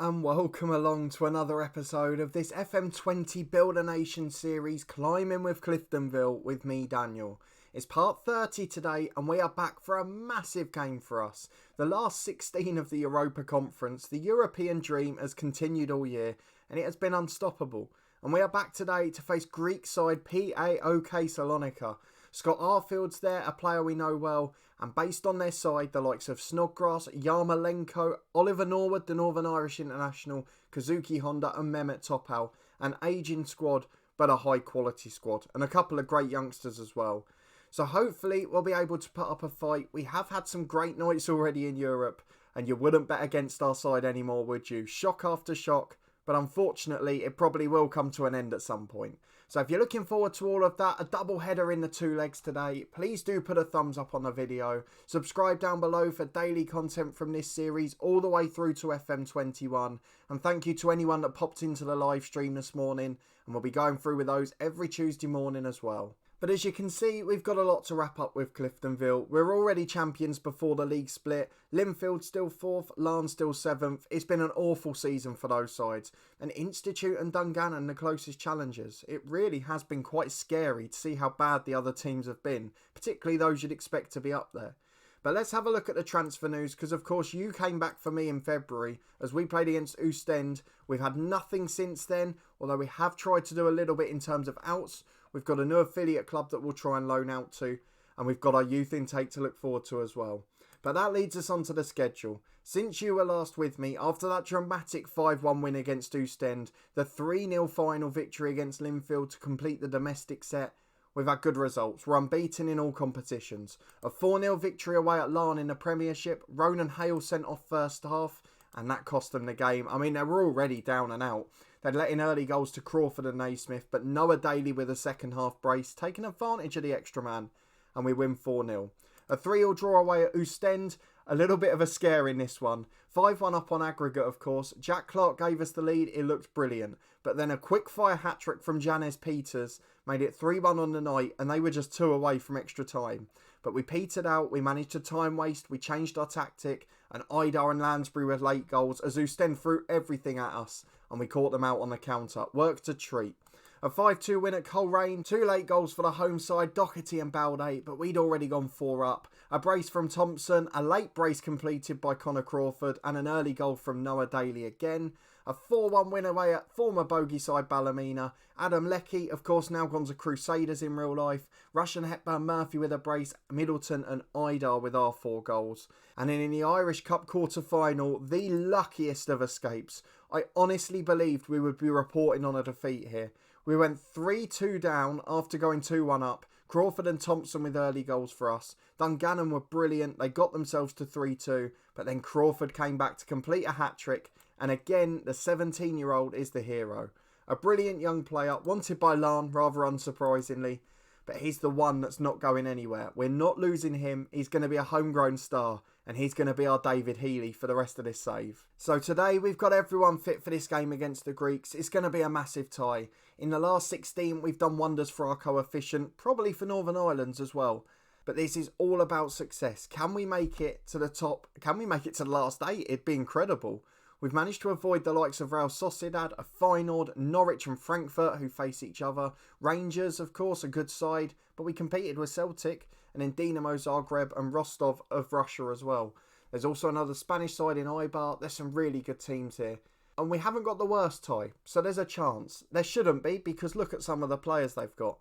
and welcome along to another episode of this FM20 Build a Nation series, Climbing with Cliftonville, with me, Daniel. It's part 30 today, and we are back for a massive game for us. The last 16 of the Europa Conference, the European dream has continued all year, and it has been unstoppable. And we are back today to face Greek side PAOK Salonika. Scott Arfield's there, a player we know well, and based on their side, the likes of Snodgrass, Yarmolenko, Oliver Norwood, the Northern Irish international, Kazuki Honda and Mehmet Topal, an ageing squad, but a high quality squad, and a couple of great youngsters as well. So hopefully we'll be able to put up a fight. We have had some great nights already in Europe, and you wouldn't bet against our side anymore, would you? Shock after shock. But unfortunately, it probably will come to an end at some point. So if you're looking forward to all of that, a double header in the two legs today, please do put a thumbs up on the video. Subscribe down below for daily content from this series all the way through to FM21. And thank you to anyone that popped into the live stream this morning. And we'll be going through with those every Tuesday morning as well. But as you can see, we've got a lot to wrap up with Cliftonville. We're already champions before the league split. Linfield still 4th, Larne still 7th. It's been an awful season for those sides. And Institute and Dungannon the closest challengers. It really has been quite scary to see how bad the other teams have been, particularly those you'd expect to be up there. But let's have a look at the transfer news, because of course you came back for me in February as we played against Ostend. We've had nothing since then, although we have tried to do a little bit in terms of outs. We've got a new affiliate club that we'll try and loan out to, and we've got our youth intake to look forward to as well. But that leads us on to the schedule. Since you were last with me, after that dramatic 5-1 win against Ostend, the 3-0 final victory against Linfield to complete the domestic set, we've had good results. We're unbeaten in all competitions. A 4-0 victory away at Larne in the Premiership. Ronan Hale sent off first half, and that cost them the game. I mean, they were already down and out. They'd let in early goals to Crawford and Naismith, but Noah Daly with a second half brace, taking advantage of the extra man, and we win 4-0. A 3-3 draw away at Ostend, a little bit of a scare in this one. 5-1 up on aggregate, of course. Jack Clark gave us the lead, it looked brilliant. But then a quick fire hat-trick from Janes Peters made it 3-1 on the night, and they were just 2 away from extra time. But we petered out, we managed to time waste, we changed our tactic, and Idar and Lansbury were late goals as Ostend threw everything at us, and we caught them out on the counter. Worked a treat. A 5-2 win at Coleraine, 2 late goals for the home side, Doherty and Balde, but we'd already gone 4 up. A brace from Thompson, a late brace completed by Connor Crawford, and an early goal from Noah Daly again. A 4-1 win away at former bogey side Ballymena. Adam Leckie, of course, now gone to Crusaders in real life. Russian Hepburn Murphy with a brace, Middleton and Idar with our 4 goals. And then in the Irish Cup quarter-final, the luckiest of escapes. I honestly believed we would be reporting on a defeat here. We went 3-2 down after going 2-1 up. Crawford and Thompson with early goals for us. Dungannon were brilliant. They got themselves to 3-2. But then Crawford came back to complete a hat-trick. And again, the 17-year-old is the hero. A brilliant young player, wanted by Larne, rather unsurprisingly. But he's the one that's not going anywhere. We're not losing him. He's going to be a homegrown star. And he's going to be our David Healy for the rest of this save. So today we've got everyone fit for this game against the Greeks. It's going to be a massive tie. In the last 16 we've done wonders for our coefficient. Probably for Northern Ireland's as well. But this is all about success. Can we make it to the top? Can we make it to the last 8? It'd be incredible. We've managed to avoid the likes of Real Sociedad, a Feyenoord, Norwich and Frankfurt who face each other. Rangers, of course, a good side, but we competed with Celtic, and then Dinamo Zagreb and Rostov of Russia as well. There's also another Spanish side in Eibar. There's some really good teams here. And we haven't got the worst tie, so there's a chance. There shouldn't be, because look at some of the players they've got.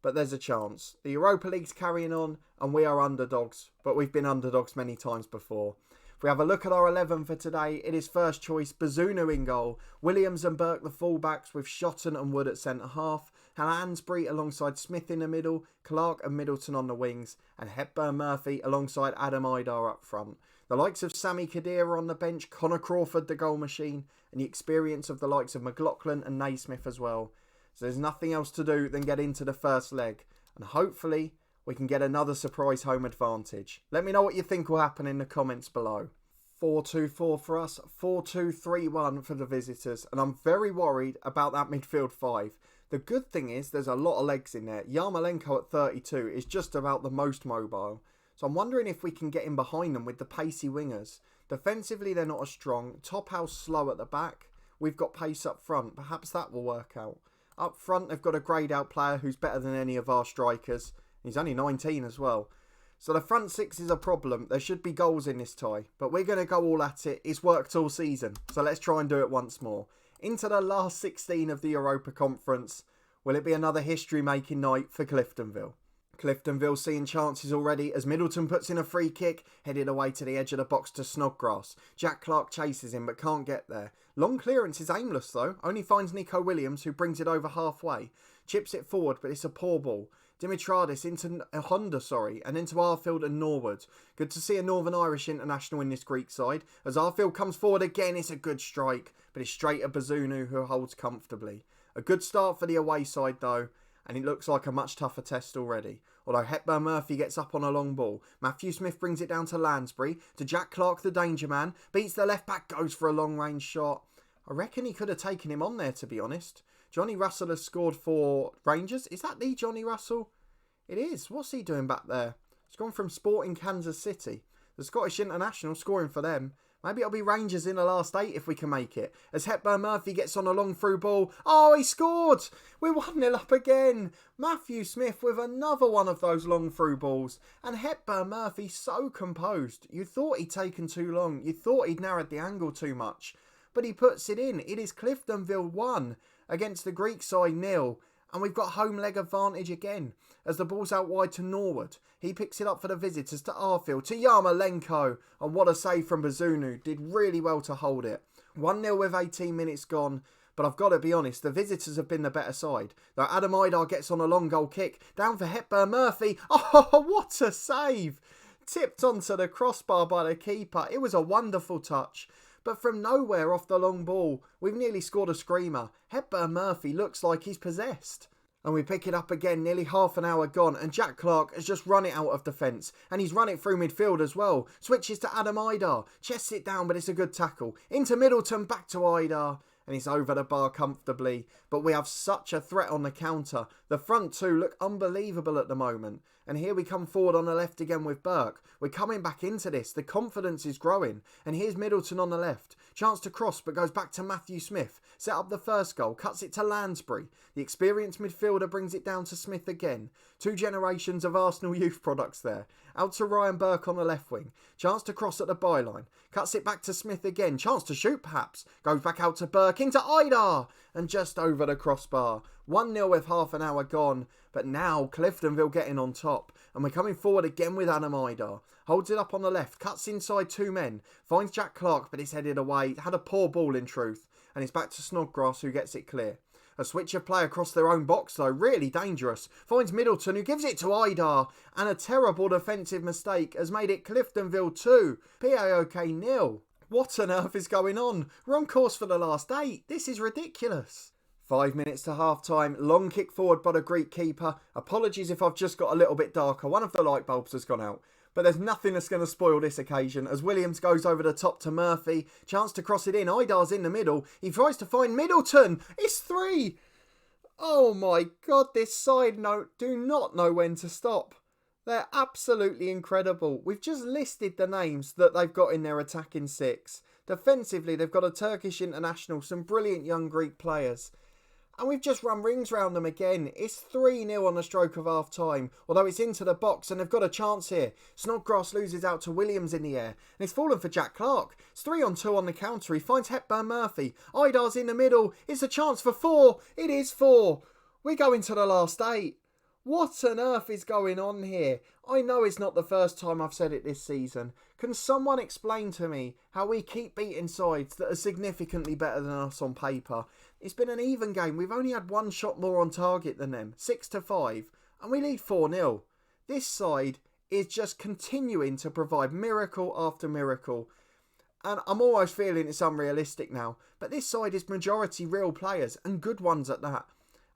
But there's a chance. The Europa League's carrying on, and we are underdogs, but we've been underdogs many times before. If we have a look at our 11 for today, it is first choice Bazunu in goal, Williams and Burke the fullbacks with Shotton and Wood at centre half, Lansbury alongside Smith in the middle, Clark and Middleton on the wings, and Hepburn Murphy alongside Adam Idar up front. The likes of Sammy Khedira on the bench, Connor Crawford the goal machine, and the experience of the likes of McLaughlin and Naismith as well. So there's nothing else to do than get into the first leg, and hopefully we can get another surprise home advantage. Let me know what you think will happen in the comments below. 4-2-4 for us, 4-2-3-1 for the visitors, and I'm very worried about that midfield 5. The good thing is there's a lot of legs in there. Yarmolenko at 32 is just about the most mobile. So I'm wondering if we can get in behind them with the pacey wingers. Defensively, they're not as strong. Topal's slow at the back. We've got pace up front. Perhaps that will work out. Up front, they've got a greyed out player who's better than any of our strikers. He's only 19 as well. So the front six is a problem. There should be goals in this tie. But we're going to go all at it. It's worked all season. So let's try and do it once more. Into the last 16 of the Europa Conference. Will it be another history-making night for Cliftonville? Cliftonville seeing chances already as Middleton puts in a free kick, headed away to the edge of the box to Snodgrass. Jack Clark chases him but can't get there. Long clearance is aimless though, only finds Nico Williams who brings it over halfway. Chips it forward but it's a poor ball. Dimitradis into Honda, and into Arfield and Norwood. Good to see a Northern Irish international in this Greek side. As Arfield comes forward again, it's a good strike, but it's straight at Bazunu who holds comfortably. A good start for the away side though, and it looks like a much tougher test already. Although Hepburn Murphy gets up on a long ball. Matthew Smith brings it down to Lansbury, to Jack Clark the danger man, beats the left back, goes for a long range shot. I reckon he could have taken him on there to be honest. Johnny Russell has scored for Rangers. Is that the Johnny Russell? It is. What's he doing back there? He's gone from Sporting Kansas City. The Scottish international scoring for them. Maybe it'll be Rangers in the last 8 if we can make it. As Hepburn Murphy gets on a long through ball. Oh, he scored! We're 1-0 up again. Matthew Smith with another one of those long through balls. And Hepburn Murphy so composed. You thought he'd taken too long. You thought he'd narrowed the angle too much. But he puts it in. It is Cliftonville 1 against the Greek side 0. And we've got home leg advantage again. As the ball's out wide to Norwood. He picks it up for the visitors to Arfield, to Yarmolenko. And what a save from Bazunu. Did really well to hold it. 1-0 with 18 minutes gone. But I've got to be honest, the visitors have been the better side. Though Adam Idar gets on a long goal kick. Down for Hepburn Murphy. Oh, what a save. Tipped onto the crossbar by the keeper. It was a wonderful touch. But from nowhere off the long ball, we've nearly scored a screamer. Hepburn Murphy looks like he's possessed. And we pick it up again, nearly half an hour gone, and Jack Clark has just run it out of defence. And he's run it through midfield as well. Switches to Adam Idar. Chests it down, but it's a good tackle. Into Middleton, back to Idar. And he's over the bar comfortably. But we have such a threat on the counter. The front two look unbelievable at the moment. And here we come forward on the left again with Burke. We're coming back into this. The confidence is growing. And here's Middleton on the left. Chance to cross, but goes back to Matthew Smith. Set up the first goal. Cuts it to Lansbury. The experienced midfielder brings it down to Smith again. 2 generations of Arsenal youth products there. Out to Ryan Burke on the left wing. Chance to cross at the byline. Cuts it back to Smith again. Chance to shoot perhaps. Goes back out to Burke. Into Idar. And just over the crossbar. 1-0 with half an hour gone. But now Cliftonville getting on top. And we're coming forward again with Adam Idar. Holds it up on the left. Cuts inside 2 men. Finds Jack Clark but it's headed away. Had a poor ball in truth. And it's back to Snodgrass who gets it clear. A switch of play across their own box though. Really dangerous. Finds Middleton who gives it to Idar. And a terrible defensive mistake has made it Cliftonville 2. PAOK 0. What on earth is going on? We're on course for the last 8. This is ridiculous. 5 minutes to half time. Long kick forward by the Greek keeper. Apologies if I've just got a little bit darker. One of the light bulbs has gone out. But there's nothing that's going to spoil this occasion as Williams goes over the top to Murphy. Chance to cross it in. Idar's in the middle. He tries to find Middleton. It's 3. Oh my God, this side note do not know when to stop. They're absolutely incredible. We've just listed the names that they've got in their attacking 6. Defensively, they've got a Turkish international, some brilliant young Greek players. And we've just run rings round them again. It's 3-0 on the stroke of half time. Although it's into the box and they've got a chance here. Snodgrass loses out to Williams in the air. And it's fallen for Jack Clark. It's 3-on-2 on the counter. He finds Hepburn Murphy. Idar's in the middle. It's a chance for 4. It is 4. We go into the last 8. What on earth is going on here? I know it's not the first time I've said it this season. Can someone explain to me how we keep beating sides that are significantly better than us on paper? It's been an even game. We've only had 1 shot more on target than them. 6-5. And we lead 4-0. This side is just continuing to provide miracle after miracle. And I'm almost feeling it's unrealistic now. But this side is majority real players and good ones at that.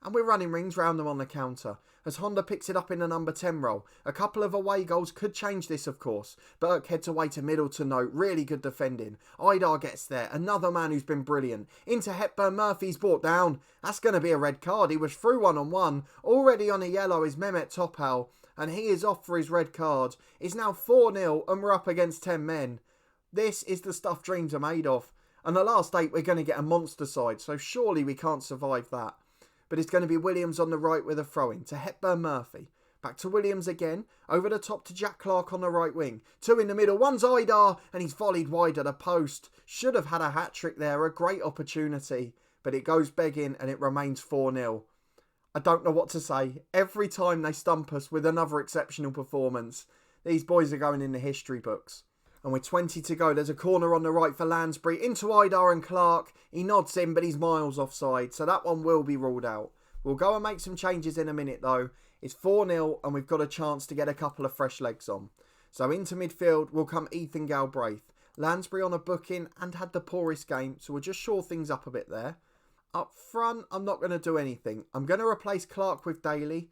And we're running rings round them on the counter. As Honda picks it up in the number 10 role. A couple of away goals could change this, of course. Burke heads away to Middleton, though. Really good defending. Idar gets there. Another man who's been brilliant. Into Hepburn Murphy's brought down. That's going to be a red card. He was through 1-on-1. Already on a yellow is Mehmet Topal. And he is off for his red card. It's now 4-0 and we're up against 10 men. This is the stuff dreams are made of. And the last 8 we're going to get a monster side, so surely we can't survive that. But it's going to be Williams on the right with a throw-in to Hepburn Murphy. Back to Williams again, over the top to Jack Clark on the right wing. 2 in the middle, one's Idar, and he's volleyed wide at a post. Should have had a hat-trick there, a great opportunity. But it goes begging and it remains 4-0. I don't know what to say. Every time they stump us with another exceptional performance, these boys are going in the history books. And with 20 to go, there's a corner on the right for Lansbury. Into Idar and Clark. He nods in, but he's miles offside. So that one will be ruled out. We'll go and make some changes in a minute, though. It's 4-0, and we've got a chance to get a couple of fresh legs on. So into midfield will come Ethan Galbraith. Lansbury on a booking and had the poorest game, so we'll just shore things up a bit there. Up front, I'm not going to do anything. I'm going to replace Clark with Daly.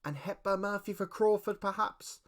And Hepburn Murphy for Crawford, perhaps.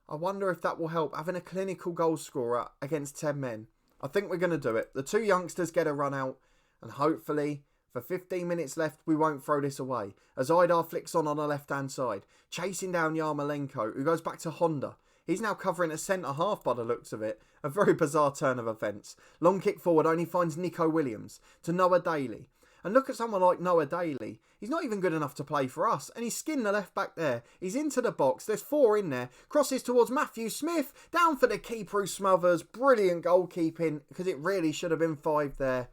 I wonder if that will help, having a clinical goal scorer against 10 men. I think we're going to do it. The 2 youngsters get a run out, and hopefully, for 15 minutes left, we won't throw this away. As Idar flicks on the left-hand side, chasing down Yarmolenko, who goes back to Honda. He's now covering a centre-half by the looks of it. A very bizarre turn of events. Long kick forward only finds Nico Williams to Noah Daly. And look at someone like Noah Daly. He's not even good enough to play for us. And he's skinned the left back there. He's into the box. There's 4 in there. Crosses towards Matthew Smith. Down for the keeper who smothers. Brilliant goalkeeping, because it really should have been 5 there.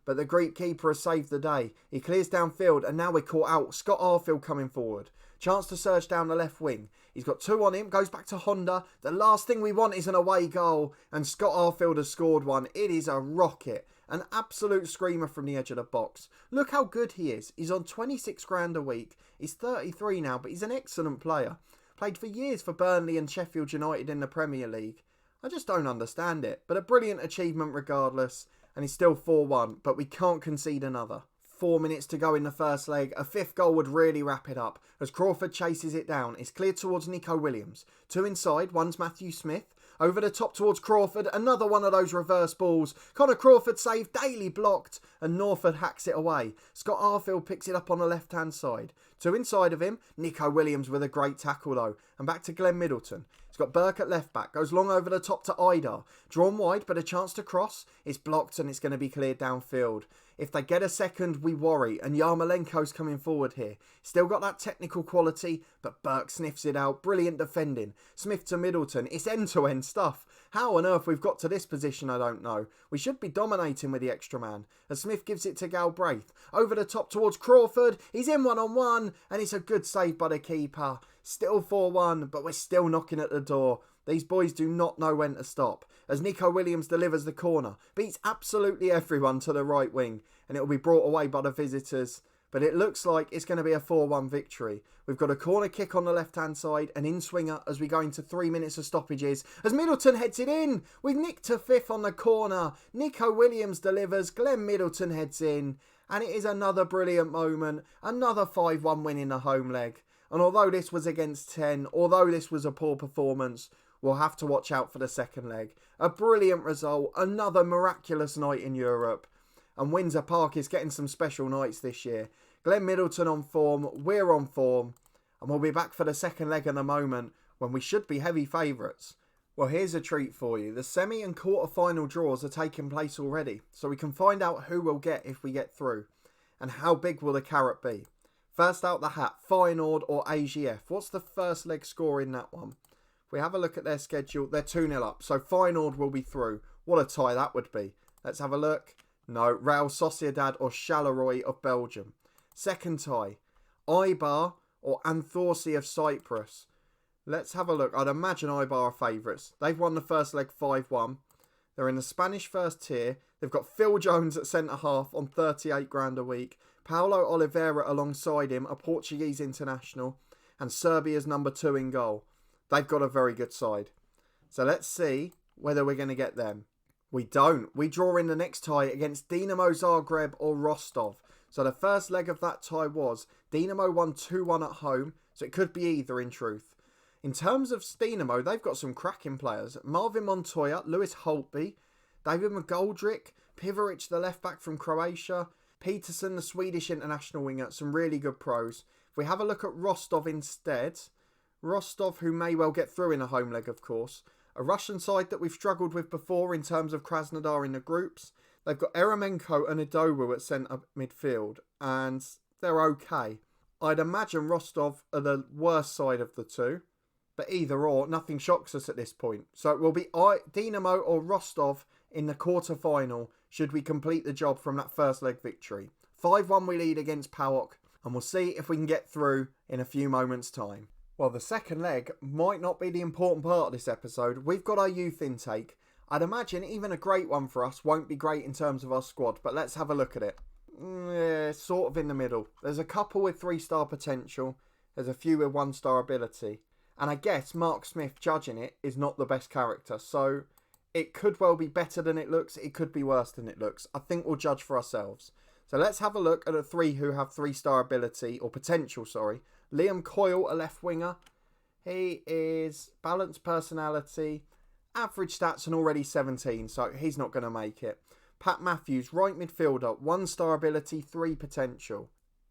But the Greek keeper has saved the day. He clears downfield and now we're caught out. Scott Arfield coming forward. Chance to surge down the left wing. He's got 2 on him. Goes back to Honda. The last thing we want is an away goal. And Scott Arfield has scored one. It is a rocket. An absolute screamer from the edge of the box. Look how good he is. He's on 26 grand a week. He's 33 now, but he's an excellent player. Played for years for Burnley and Sheffield United in the Premier League. I just don't understand it. But a brilliant achievement regardless. And it's still 4-1, but we can't concede another. 4 minutes to go in the first leg. A 5th goal would really wrap it up. As Crawford chases it down, it's cleared towards Nico Williams. 2 inside, one's Matthew Smith. Over the top towards Crawford, another one of those reverse balls. Connor Crawford saved, Daly blocked, and Norford hacks it away. Scott Arfield picks it up on the left-hand side. 2 inside of him, Nico Williams with a great tackle though. And back to Glenn Middleton. He's got Burke at left back, goes long over the top to Idar. Drawn wide, but a chance to cross. It's blocked and it's going to be cleared downfield. If they get a second, we worry, and Yarmolenko's coming forward here. Still got that technical quality, but Burke sniffs it out. Brilliant defending. Smith to Middleton. It's end-to-end stuff. How on earth we've got to this position, I don't know. We should be dominating with the extra man. As Smith gives it to Galbraith. Over the top towards Crawford. He's in 1-on-1, and it's a good save by the keeper. Still 4-1, but we're still knocking at the door. These boys do not know when to stop. As Nico Williams delivers the corner, beats absolutely everyone to the right wing, and it will be brought away by the visitors. But it looks like it's going to be a 4-1 victory. We've got a corner kick on the left-hand side, an in-swinger as we go into 3 minutes of stoppages. As Middleton heads it in, with Nick to 5th on the corner. Nico Williams delivers, Glenn Middleton heads in, and it is another brilliant moment. Another 5-1 win in the home leg. And although this was against 10, although this was a poor performance, we'll have to watch out for the second leg. A brilliant result, another miraculous night in Europe. And Windsor Park is getting some special nights this year. Glenn Middleton on form, we're on form. And we'll be back for the second leg in a moment when we should be heavy favourites. Well, here's a treat for you. The semi and quarter-final draws are taking place already. So we can find out who we'll get if we get through. And how big will the carrot be? First out the hat, Feyenoord or AGF. What's the first leg score in that one? If we have a look at their schedule, they're 2-0 up. So Feyenoord will be through. What a tie that would be. Let's have a look. No, Real Sociedad or Charleroi of Belgium. Second tie, Eibar or Anthorsy of Cyprus. Let's have a look. I'd imagine Eibar are favourites. They've won the first leg 5-1. They're in the Spanish first tier. They've got Phil Jones at centre-half on 38 grand a week. Paulo Oliveira alongside him, a Portuguese international. And Serbia's number 2 in goal. They've got a very good side. So let's see whether we're going to get them. We don't. We draw in the next tie against Dinamo Zagreb or Rostov. So the first leg of that tie was Dinamo won 2-1 at home. So it could be either in truth. In terms of Dinamo, they've got some cracking players. Marvin Montoya, Lewis Holtby, David McGoldrick, Pivaric, the left back from Croatia, Peterson, the Swedish international winger. Some really good pros. If we have a look at Rostov instead, Rostov, who may well get through in a home leg, of course. A Russian side that we've struggled with before in terms of Krasnodar in the groups. They've got Eremenko and Adowu at centre midfield, and they're okay. I'd imagine Rostov are the worst side of the two, but either or, nothing shocks us at this point. So it will be Dinamo or Rostov in the quarter-final should we complete the job from that first leg victory. 5-1 we lead against PAOK, and we'll see if we can get through in a few moments' time. Well, the second leg might not be the important part of this episode. We've got our youth intake. I'd imagine even a great one for us won't be great in terms of our squad, but let's have a look at it. Sort of in the middle. There's a couple with 3-star potential. There's a few with 1-star ability. And I guess Mark Smith judging it is not the best character. So it could well be better than it looks. It could be worse than it looks. I think we'll judge for ourselves. So let's have a look at the 3 who have 3-star ability, or potential, sorry. Liam Coyle, a left winger. He is balanced personality, average stats and already 17, so he's not going to make it. Pat Matthews, right midfielder, 1-star ability, 3 potential.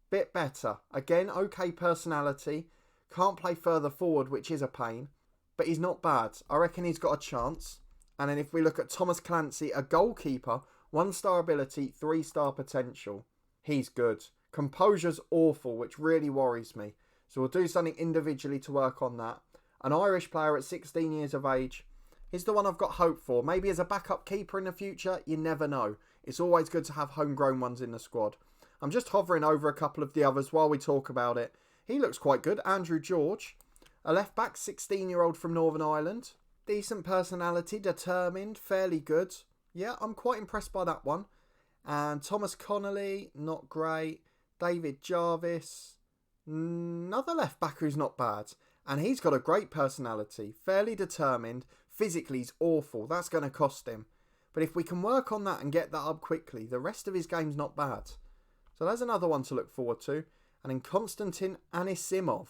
Bit better. Again, okay personality. Can't play further forward, which is a pain. But he's not bad. I reckon he's got a chance. And then if we look at Thomas Clancy, a goalkeeper, 1-star ability, 3-star potential. He's good. Composure's awful, which really worries me. So we'll do something individually to work on that. An Irish player at 16 years of age. He's the one I've got hope for. Maybe as a backup keeper in the future, you never know. It's always good to have homegrown ones in the squad. I'm just hovering over a couple of the others while we talk about it. He looks quite good. Andrew George, a left back, 16-year-old from Northern Ireland. Decent personality, determined, fairly good. Yeah, I'm quite impressed by that one. And Thomas Connolly, not great. David Jarvis, another left back who's not bad. And he's got a great personality, fairly determined. Physically, he's awful. That's going to cost him. But if we can work on that and get that up quickly, the rest of his game's not bad. So there's another one to look forward to. And then Konstantin Anisimov.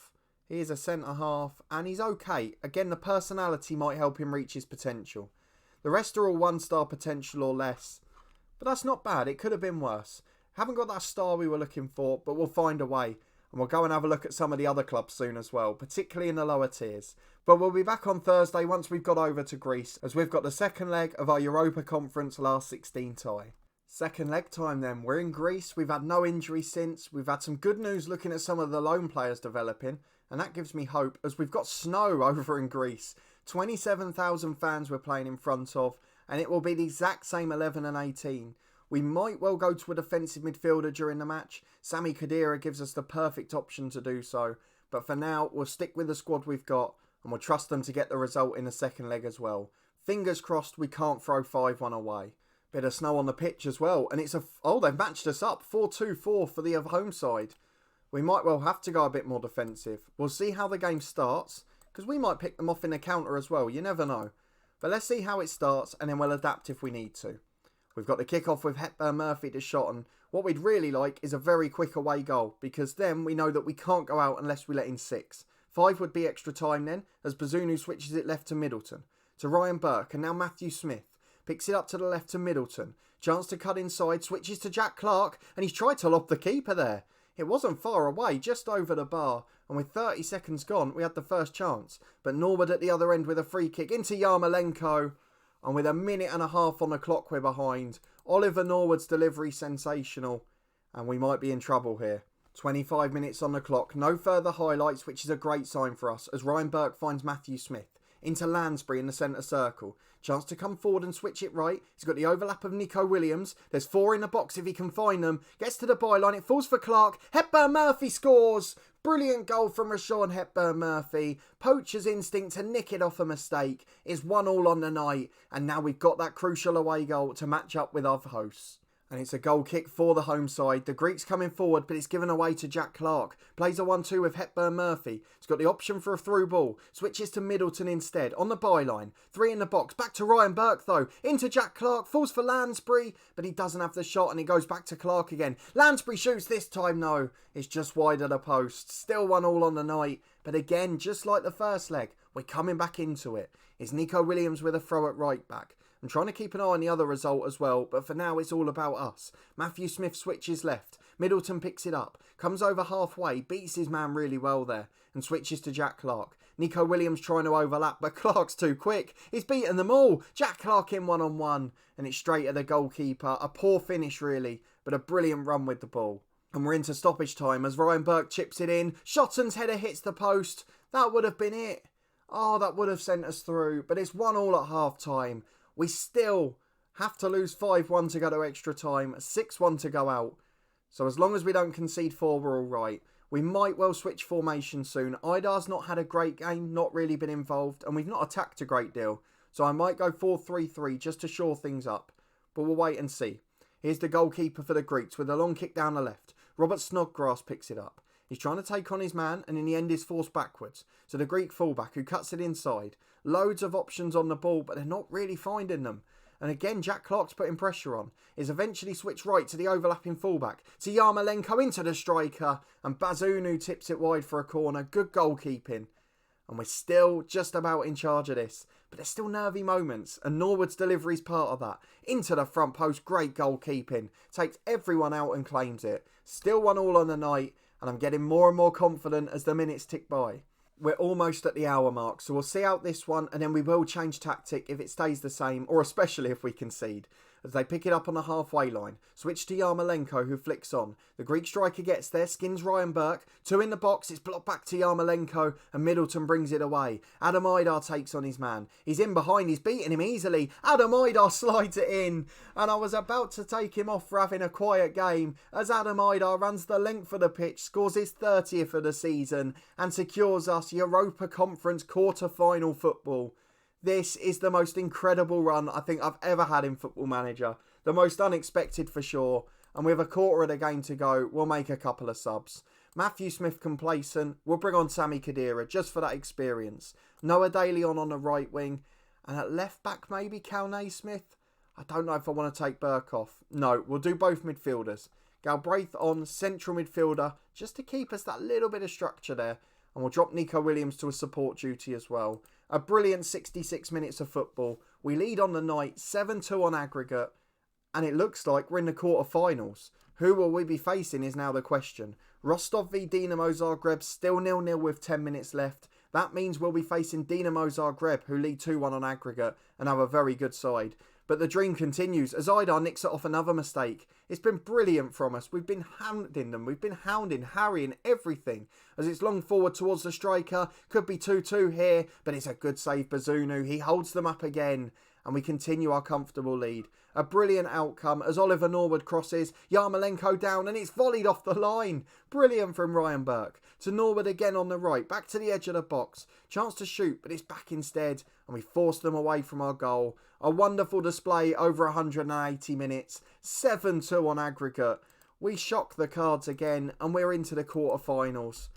He is a centre-half, and he's okay. Again, the personality might help him reach his potential. The rest are all 1-star potential or less. But that's not bad. It could have been worse. Haven't got that star we were looking for, but we'll find a way. And we'll go and have a look at some of the other clubs soon as well, particularly in the lower tiers. But we'll be back on Thursday once we've got over to Greece, as we've got the second leg of our Europa Conference last 16 tie. Second leg time then. We're in Greece. We've had no injuries since. We've had some good news looking at some of the loan players developing, and that gives me hope as we've got snow over in Greece. 27,000 fans we're playing in front of, and it will be the exact same 11 and 18. We might well go to a defensive midfielder during the match. Sami Khedira gives us the perfect option to do so. But for now, we'll stick with the squad we've got, and we'll trust them to get the result in the second leg as well. Fingers crossed we can't throw 5-1 away. Bit of snow on the pitch as well. And it's they've matched us up. 4-2-4 for the home side. We might well have to go a bit more defensive. We'll see how the game starts, because we might pick them off in the counter as well. You never know. But let's see how it starts, and then we'll adapt if we need to. We've got the kick-off with Hepburn Murphy to shot, and what we'd really like is a very quick away goal, because then we know that we can't go out unless we let in 6. 5 would be extra time then, as Bazunu switches it left to Middleton. To Ryan Burke, and now Matthew Smith. Picks it up to the left to Middleton. Chance to cut inside, switches to Jack Clark, and he's tried to lob the keeper there. It wasn't far away, just over the bar, and with 30 seconds gone, we had the first chance. But Norwood at the other end with a free kick into Yarmolenko. And with a minute and a half on the clock we're behind. Oliver Norwood's delivery sensational. And we might be in trouble here. 25 minutes on the clock. No further highlights, which is a great sign for us, as Ryan Burke finds Matthew Smith. Into Lansbury in the centre circle. Chance to come forward and switch it right. He's got the overlap of Nico Williams. There's 4 in the box if he can find them. Gets to the byline. It falls for Clark. Hepburn Murphy scores. Brilliant goal from Rashawn Hepburn Murphy. Poacher's instinct to nick it off a mistake. Is 1-1 on the night. And now we've got that crucial away goal to match up with our hosts. And it's a goal kick for the home side. The Greeks coming forward, but it's given away to Jack Clark. Plays a 1-2 with Hepburn Murphy. He's got the option for a through ball. Switches to Middleton instead. On the byline. 3 in the box. Back to Ryan Burke though. Into Jack Clark. Falls for Lansbury. But he doesn't have the shot and it goes back to Clark again. Lansbury shoots this time though. It's just wide of the post. Still 1-1 on the night. But again, just like the first leg, we're coming back into it. It's Nico Williams with a throw at right back. I'm trying to keep an eye on the other result as well, but for now it's all about us. Matthew Smith switches left. Middleton picks it up, comes over halfway, beats his man really well there, and switches to Jack Clark. Nico Williams trying to overlap, but Clark's too quick. He's beaten them all. Jack Clark in one-on-one, and it's straight at the goalkeeper. A poor finish really, but a brilliant run with the ball. And we're into stoppage time as Ryan Burke chips it in. Shotton's header hits the post. That would have been it. Oh, that would have sent us through, but it's 1-1 at half-time. We still have to lose 5-1 to go to extra time, 6-1 to go out. So as long as we don't concede 4, we're all right. We might well switch formation soon. Idar's not had a great game, not really been involved, and we've not attacked a great deal. So I might go 4-3-3 just to shore things up. But we'll wait and see. Here's the goalkeeper for the Greeks with a long kick down the left. Robert Snodgrass picks it up. He's trying to take on his man and in the end is forced backwards to the Greek fullback who cuts it inside. Loads of options on the ball, but they're not really finding them. And again, Jack Clark's putting pressure on. Is eventually switched right to the overlapping fullback. To Yarmolenko into the striker. And Bazunu tips it wide for a corner. Good goalkeeping. And we're still just about in charge of this. But there's still nervy moments. And Norwood's delivery is part of that. Into the front post. Great goalkeeping. Takes everyone out and claims it. Still 1-1 on the night. And I'm getting more and more confident as the minutes tick by. We're almost at the hour mark, so we'll see out this one and then we will change tactic if it stays the same, or especially if we concede. As they pick it up on the halfway line, switch to Yarmolenko who flicks on. The Greek striker gets there, skins Ryan Burke. 2 in the box, it's blocked back to Yarmolenko and Middleton brings it away. Adam Idar takes on his man. He's in behind, he's beating him easily. Adam Idar slides it in. And I was about to take him off for having a quiet game as Adam Idar runs the length of the pitch, scores his 30th of the season and secures us Europa Conference quarter-final football. This is the most incredible run I think I've ever had in Football Manager. The most unexpected for sure. And with a quarter of the game to go, we'll make a couple of subs. Matthew Smith complacent. We'll bring on Sammy Khedira just for that experience. Noah Daly on the right wing. And at left back maybe Cal Naismith. I don't know if I want to take Burke off. No, we'll do both midfielders. Galbraith on central midfielder just to keep us that little bit of structure there. And we'll drop Nico Williams to a support duty as well. A brilliant 66 minutes of football. We lead on the night, 7-2 on aggregate. And it looks like we're in the quarterfinals. Who will we be facing is now the question. Rostov v Dinamo Zagreb, still 0-0 with 10 minutes left. That means we'll be facing Dinamo Zagreb, who lead 2-1 on aggregate and have a very good side. But the dream continues as Idar nicks it off another mistake. It's been brilliant from us. We've been hounding them. We've been hounding, harrying everything. As it's long forward towards the striker. Could be 2-2 here, but it's a good save, Bazunu. He holds them up again. And we continue our comfortable lead. A brilliant outcome as Oliver Norwood crosses. Yarmolenko down and it's volleyed off the line. Brilliant from Ryan Burke. To Norwood again on the right. Back to the edge of the box. Chance to shoot, but it's back instead. And we force them away from our goal. A wonderful display over 180 minutes. 7-2 on aggregate. We shock the cards again and we're into the quarterfinals.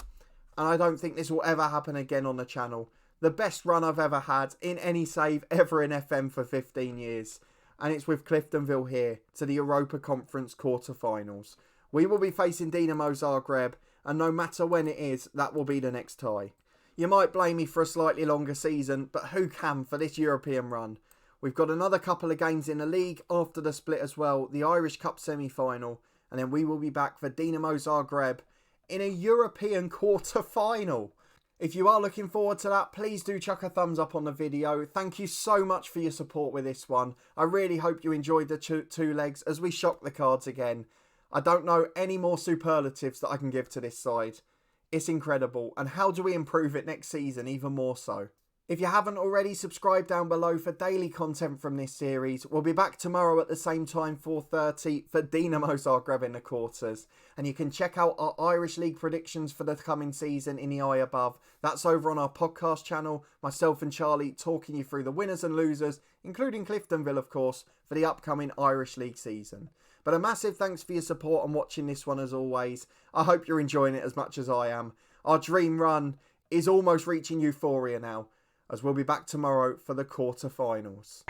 And I don't think this will ever happen again on the channel. The best run I've ever had in any save ever in FM for 15 years. And it's with Cliftonville here to the Europa Conference quarterfinals. We will be facing Dinamo Zagreb and no matter when it is, that will be the next tie. You might blame me for a slightly longer season, but who can for this European run? We've got another couple of games in the league after the split as well, the Irish Cup semi-final, and then we will be back for Dinamo Zagreb in a European quarter-final. If you are looking forward to that, please do chuck a thumbs up on the video. Thank you so much for your support with this one. I really hope you enjoyed the two legs as we shock the cards again. I don't know any more superlatives that I can give to this side. It's incredible, and how do we improve it next season even more so? If you haven't already, subscribe down below for daily content from this series. We'll be back tomorrow at the same time, 4:30, for Dinamo Zagreb in the quarters. And you can check out our Irish League predictions for the coming season in the eye above. That's over on our podcast channel. Myself and Charlie talking you through the winners and losers, including Cliftonville, of course, for the upcoming Irish League season. But a massive thanks for your support and watching this one as always. I hope you're enjoying it as much as I am. Our dream run is almost reaching euphoria now, as we'll be back tomorrow for the quarterfinals.